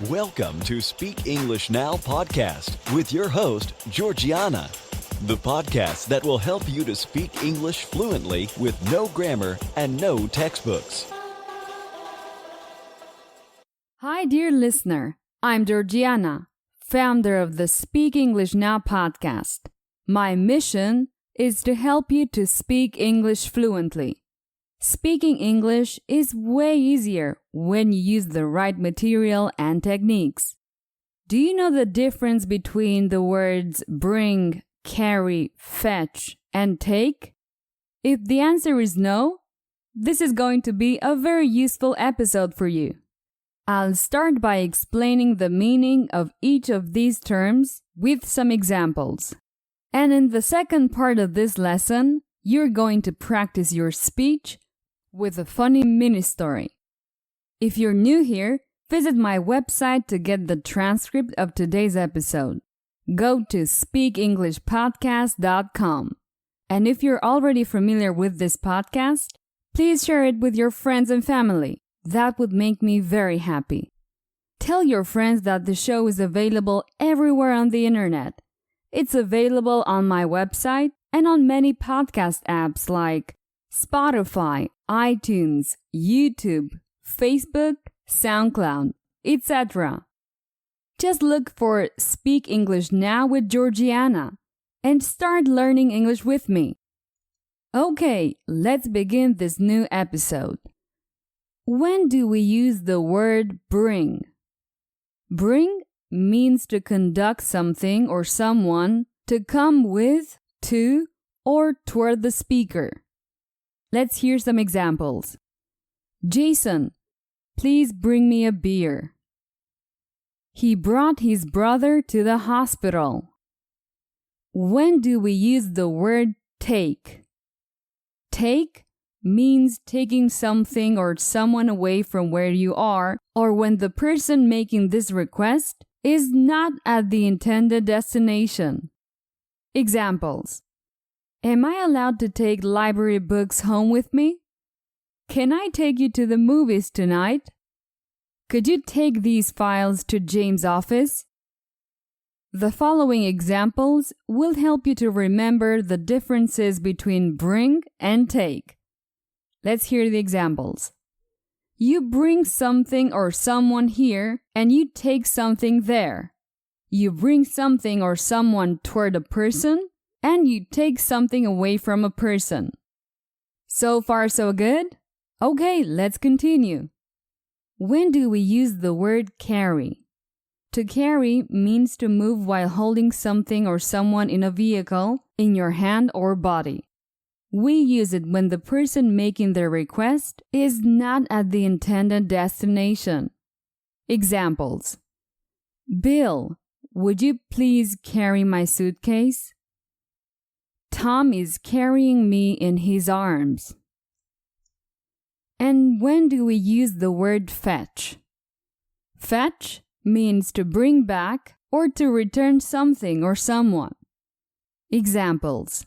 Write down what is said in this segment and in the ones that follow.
Welcome to Speak English Now podcast with your host, Georgiana, the podcast that will help you to speak English fluently with no grammar and no textbooks. Hi, dear listener. I'm Georgiana, founder of the Speak English Now podcast. My mission is to help you to speak English fluently. Speaking English is way easier when you use the right material and techniques. Do you know the difference between the words bring, carry, fetch, and take? If the answer is no, this is going to be a very useful episode for you. I'll start by explaining the meaning of each of these terms with some examples. And in the second part of this lesson, you're going to practice your speech with a funny mini story. If you're new here, visit my website to get the transcript of today's episode. Go to speakenglishpodcast.com. And if you're already familiar with this podcast, please share it with your friends and family. That would make me very happy. Tell your friends that the show is available everywhere on the internet. It's available on my website and on many podcast apps like Spotify, iTunes, YouTube, Facebook, SoundCloud, etc. Just look for Speak English Now with Georgiana and start learning English with me. Okay, let's begin this new episode. When do we use the word bring? Bring means to conduct something or someone to come with, to, or toward the speaker. Let's hear some examples. Jason, please bring me a beer. He brought his brother to the hospital. When do we use the word take? Take means taking something or someone away from where you are, or when the person making this request is not at the intended destination. Examples. Am I allowed to take library books home with me? Can I take you to the movies tonight? Could you take these files to James' office? The following examples will help you to remember the differences between bring and take. Let's hear the examples. You bring something or someone here and you take something there. You bring something or someone toward a person and you take something away from a person. So far, so good? Okay, let's continue. When do we use the word carry? To carry means to move while holding something or someone in a vehicle, in your hand or body. We use it when the person making the request is not at the intended destination. Examples. Bill, would you please carry my suitcase? Tom is carrying me in his arms. And when do we use the word fetch? Fetch means to bring back or to return something or someone. Examples.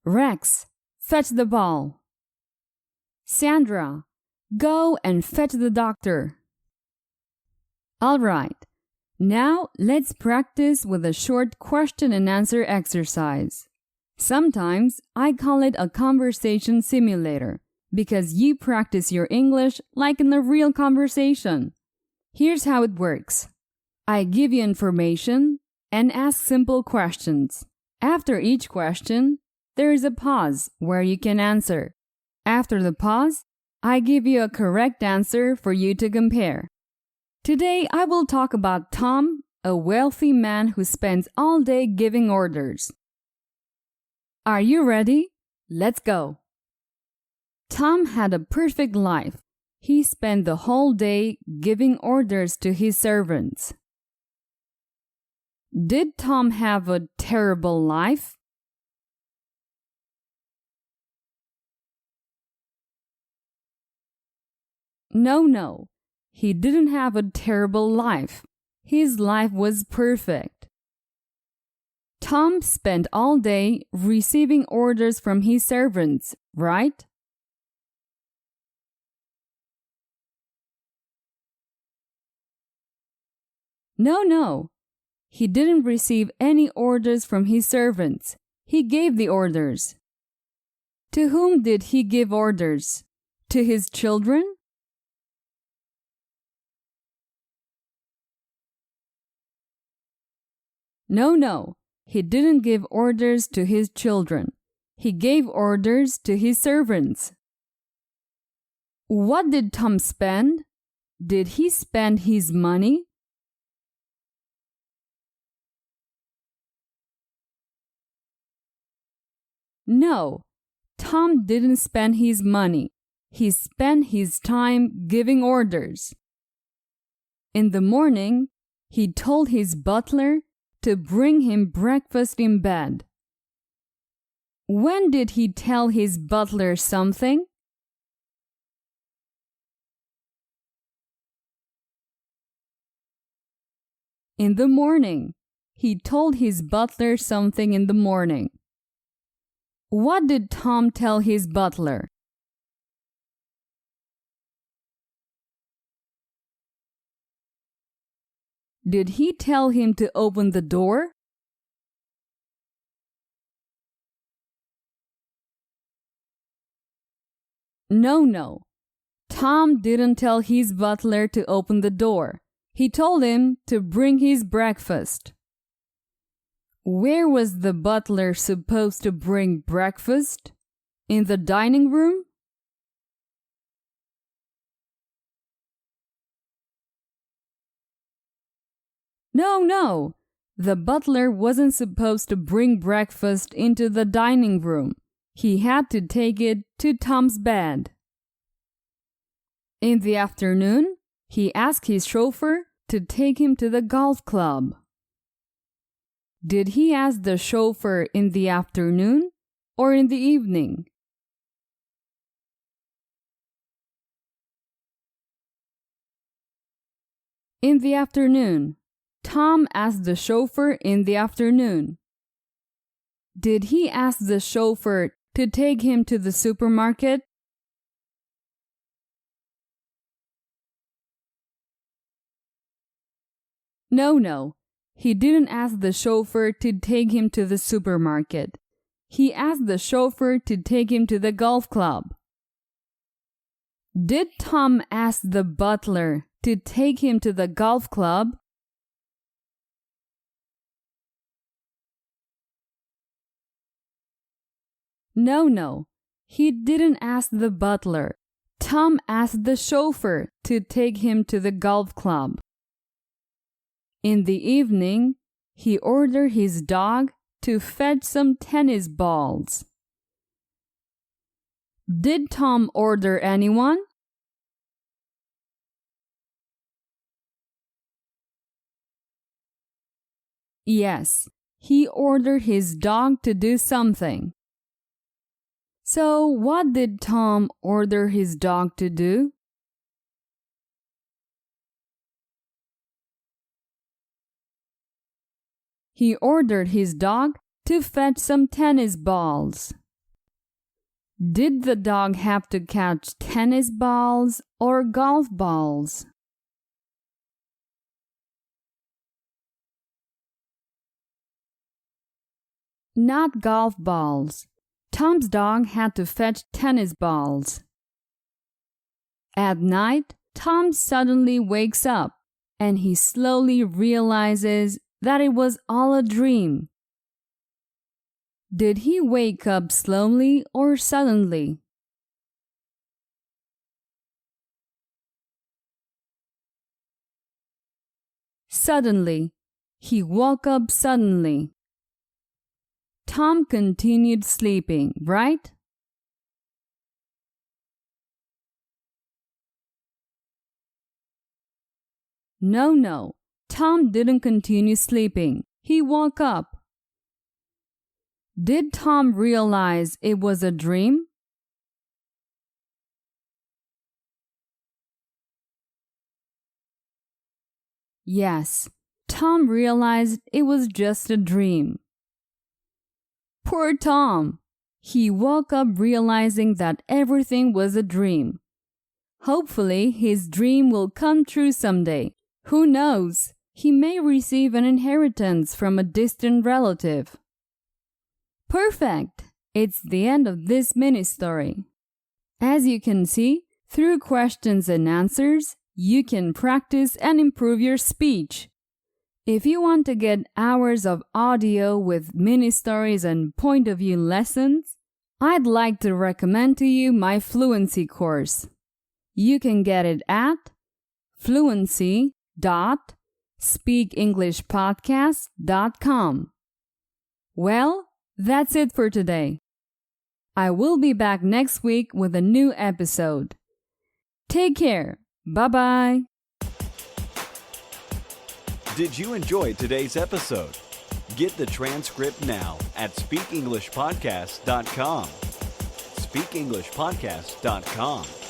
Rex, fetch the ball. Sandra, go and fetch the doctor. All right, now let's practice with a short question and answer exercise. Sometimes I call it a conversation simulator because you practice your English like in a real conversation. Here's how it works. I give you information and ask simple questions. After each question, there is a pause where you can answer. After the pause, I give you a correct answer for you to compare. Today, I will talk about Tom, a wealthy man who spends all day giving orders. Are you ready? Let's go. Tom had a perfect life. He spent the whole day giving orders to his servants. Did Tom have a terrible life? No. He didn't have a terrible life. His life was perfect. Tom spent all day receiving orders from his servants, right? No. He didn't receive any orders from his servants. He gave the orders. To whom did he give orders? To his children? No. He didn't give orders to his children. He gave orders to his servants. What did Tom spend? Did he spend his money? No, Tom didn't spend his money. He spent his time giving orders. In the morning, he told his butler to bring him breakfast in bed. When did he tell his butler something? In the morning. He told his butler something in the morning. What did Tom tell his butler? Did he tell him to open the door? No. Tom didn't tell his butler to open the door. He told him to bring his breakfast. Where was the butler supposed to bring breakfast? In the dining room? No. The butler wasn't supposed to bring breakfast into the dining room. He had to take it to Tom's bed. In the afternoon, he asked his chauffeur to take him to the golf club. Did he ask the chauffeur in the afternoon or in the evening? In the afternoon. Tom asked the chauffeur in the afternoon. Did he ask the chauffeur to take him to the supermarket? No. He didn't ask the chauffeur to take him to the supermarket. He asked the chauffeur to take him to the golf club. Did Tom ask the butler to take him to the golf club? No. He didn't ask the butler. Tom asked the chauffeur to take him to the golf club. In the evening, he ordered his dog to fetch some tennis balls. Did Tom order anyone? Yes, he ordered his dog to do something. So, what did Tom order his dog to do? He ordered his dog to fetch some tennis balls. Did the dog have to catch tennis balls or golf balls? Not golf balls. Tom's dog had to fetch tennis balls. At night, Tom suddenly wakes up and he slowly realizes that it was all a dream. Did he wake up slowly or suddenly? Suddenly. He woke up suddenly. Tom continued sleeping, right? No. Tom didn't continue sleeping. He woke up. Did Tom realize it was a dream? Yes, Tom realized it was just a dream. Poor Tom! He woke up realizing that everything was a dream. Hopefully, his dream will come true someday. Who knows? he may receive an inheritance from a distant relative. Perfect! It's the end of this mini-story. As you can see, through questions and answers, you can practice and improve your speech. If you want to get hours of audio with mini-stories and point-of-view lessons, I'd like to recommend to you my fluency course. You can get it at fluency.speakenglishpodcast.com. Well, that's it for today. I will be back next week with a new episode. Take care. Bye-bye. Did you enjoy today's episode? Get the transcript now at speakenglishpodcast.com. speakenglishpodcast.com.